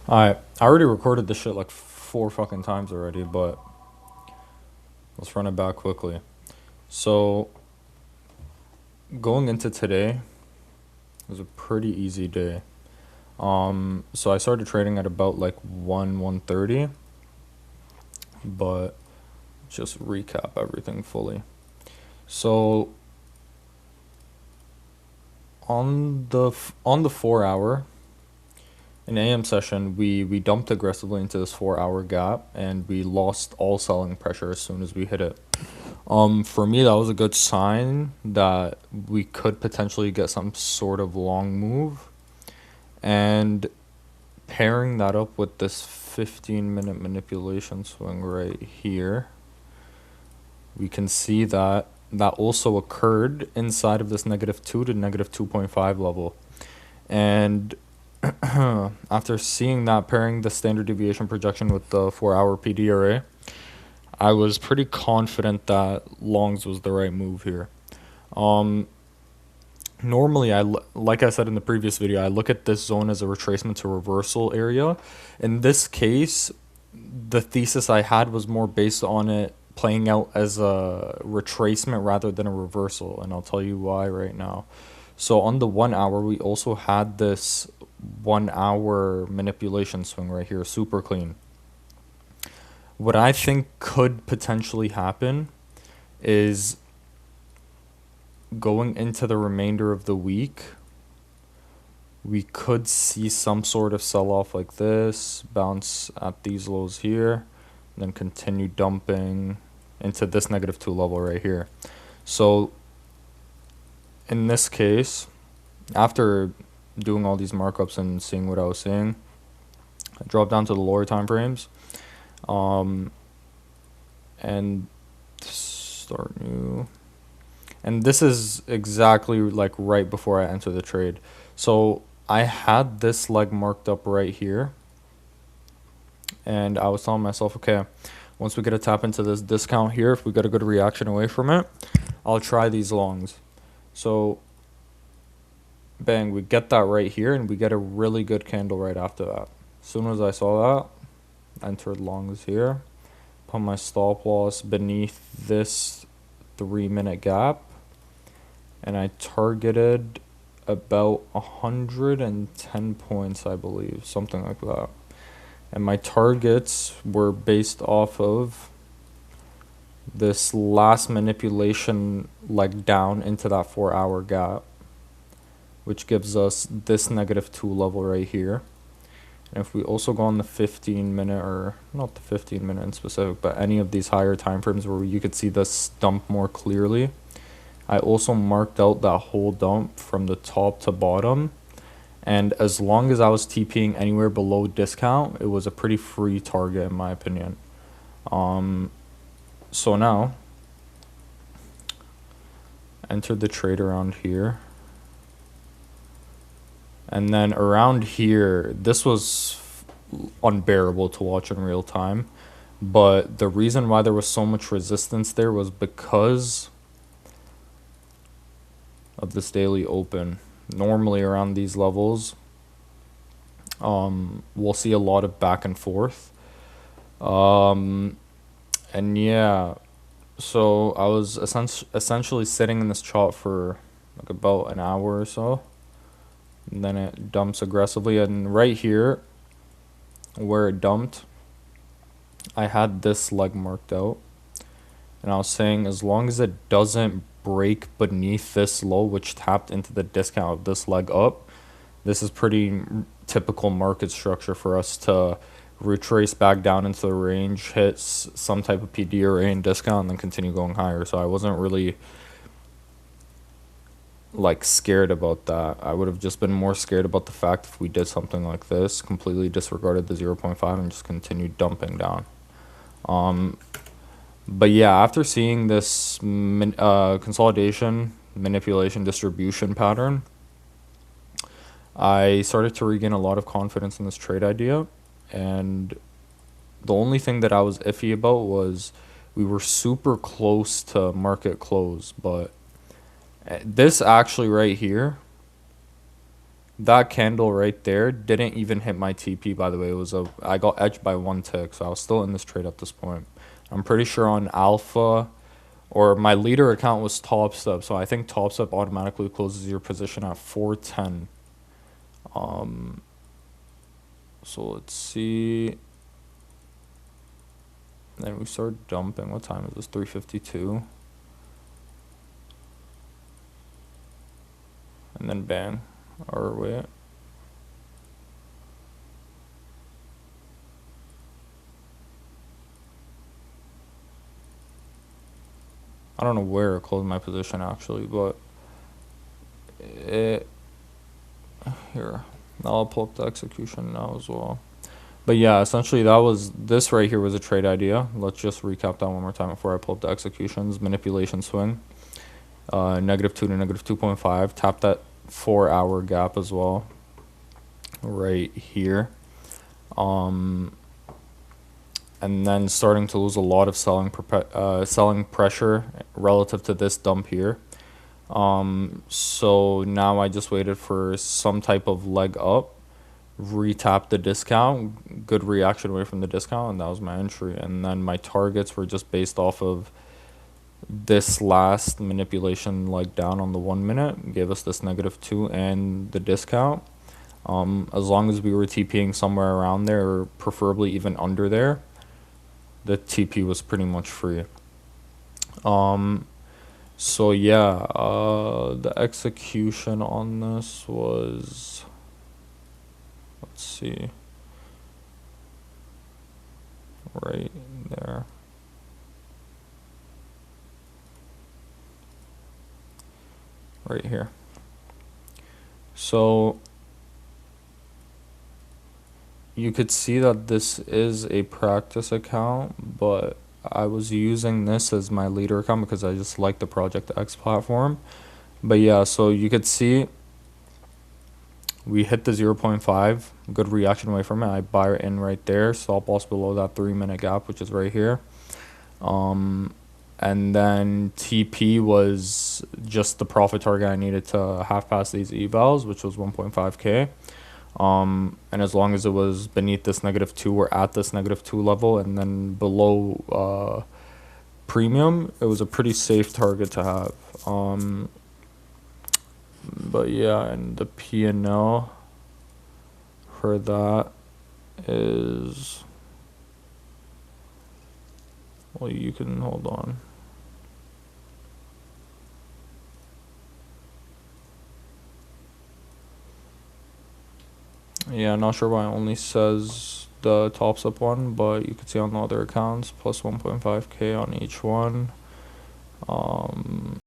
I already recorded this shit like 4 fucking times already, but let's run it back quickly. So going into today was a pretty easy day. So I started trading at about like 1:30, but just recap everything fully. So on the 4 hour in AM session, we dumped aggressively into this 4 hour gap and we lost all selling pressure as soon as we hit it. For me, that was a good sign that we could potentially get some sort of long move. And pairing that up with this 15-minute manipulation swing right here, we can see that that also occurred inside of this -2 to -2.5 level. And after seeing that, pairing the standard deviation projection with the 4 hour PD array, I was pretty confident that longs was the right move here. Um, Normally, like I said in the previous video, I look at this zone as a retracement to reversal area. In this case, the thesis I had was more based on it playing out as a retracement rather than a reversal, and I'll tell you why right now. So on the 1 hour, we also had this 1 hour manipulation swing right here, super clean. What I think could potentially happen is going into the remainder of the week, we could see some sort of sell-off like this, bounce at these lows here, then continue dumping into this -2 level right here. So in this case, after doing all these markups and seeing what I was seeing, I dropped down to the lower time frames, and start new. And this is exactly like right before I enter the trade. So I had this leg marked up right here, and I was telling myself, okay, once we get a tap into this discount here, if we get a good reaction away from it, I'll try these longs. So bang, we get that right here, and we get a really good candle right after that. As soon as I saw that, entered longs here, put my stop loss beneath this 3-minute gap, and I targeted about 110 points, I believe, something like that. And my targets were based off of this last manipulation leg down into that 4 hour gap, which gives us this -2 level right here. And if we also go on the 15-minute, or not the 15-minute in specific, but any of these higher time frames where you could see this dump more clearly, I also marked out that whole dump from the top to bottom. And as long as I was TPing anywhere below discount, it was a pretty free target in my opinion. So now, entered the trade around here. And then around here, this was unbearable to watch in real time. But the reason why there was so much resistance there was because of this daily open. Normally around these levels, we'll see a lot of back and forth. And yeah, so I was essentially sitting in this chart for like about an hour or so. And then it dumps aggressively, and right here where it dumped, I had this leg marked out, and I was saying as long as it doesn't break beneath this low, which tapped into the discount of this leg up, this is pretty typical market structure for us to retrace back down into the range, hit some type of PD array and discount, and then continue going higher. So I wasn't really like scared about that. I would have just been more scared about the fact if we did something like this, completely disregarded the 0.5 and just continued dumping down. But yeah, after seeing this consolidation, manipulation, distribution pattern, I started to regain a lot of confidence in this trade idea. And the only thing that I was iffy about was we were super close to market close, but this actually right here That candle right there didn't even hit my TP, by the way. I got edged by 1 tick, so I was still in this trade at this point. I'm pretty sure on alpha, or my leader account was top step, so I think top step automatically closes your position at 410. So let's see. Then we start dumping. What time is this? 3:52. And then bang. Or wait. I don't know where it closed my position actually, but it here. I'll pull up the execution now as well. But yeah, essentially this right here was a trade idea. Let's just recap that one more time before I pull up the executions. Manipulation swing. -2 to -2.5. Tap that 4-hour gap as well. Right here. And then starting to lose a lot of selling pressure relative to this dump here. So now I just waited for some type of leg up, retap the discount, good reaction away from the discount, and that was my entry. And then my targets were just based off of this last manipulation leg down on the 1 minute, gave us this -2 and the discount. As long as we were TPing somewhere around there, or preferably even under there, the TP was pretty much free. So yeah, the execution on this was, let's see, right there. Right here. So you could see that this is a practice account, but I was using this as my leader account because I just like the Project X platform. But yeah, so you could see we hit the 0.5, good reaction away from it. I buy it in right there, stop loss below that 3-minute gap, which is right here. And then TP was just the profit target I needed to half pass these evals, which was 1.5K. And as long as it was beneath this -2 or at this -2 level and then below premium, it was a pretty safe target to have. But yeah, and the P&L for that is, well, you can hold on. Yeah, not sure why it only says the tops up one, but you can see on the other accounts plus 1.5K on each one.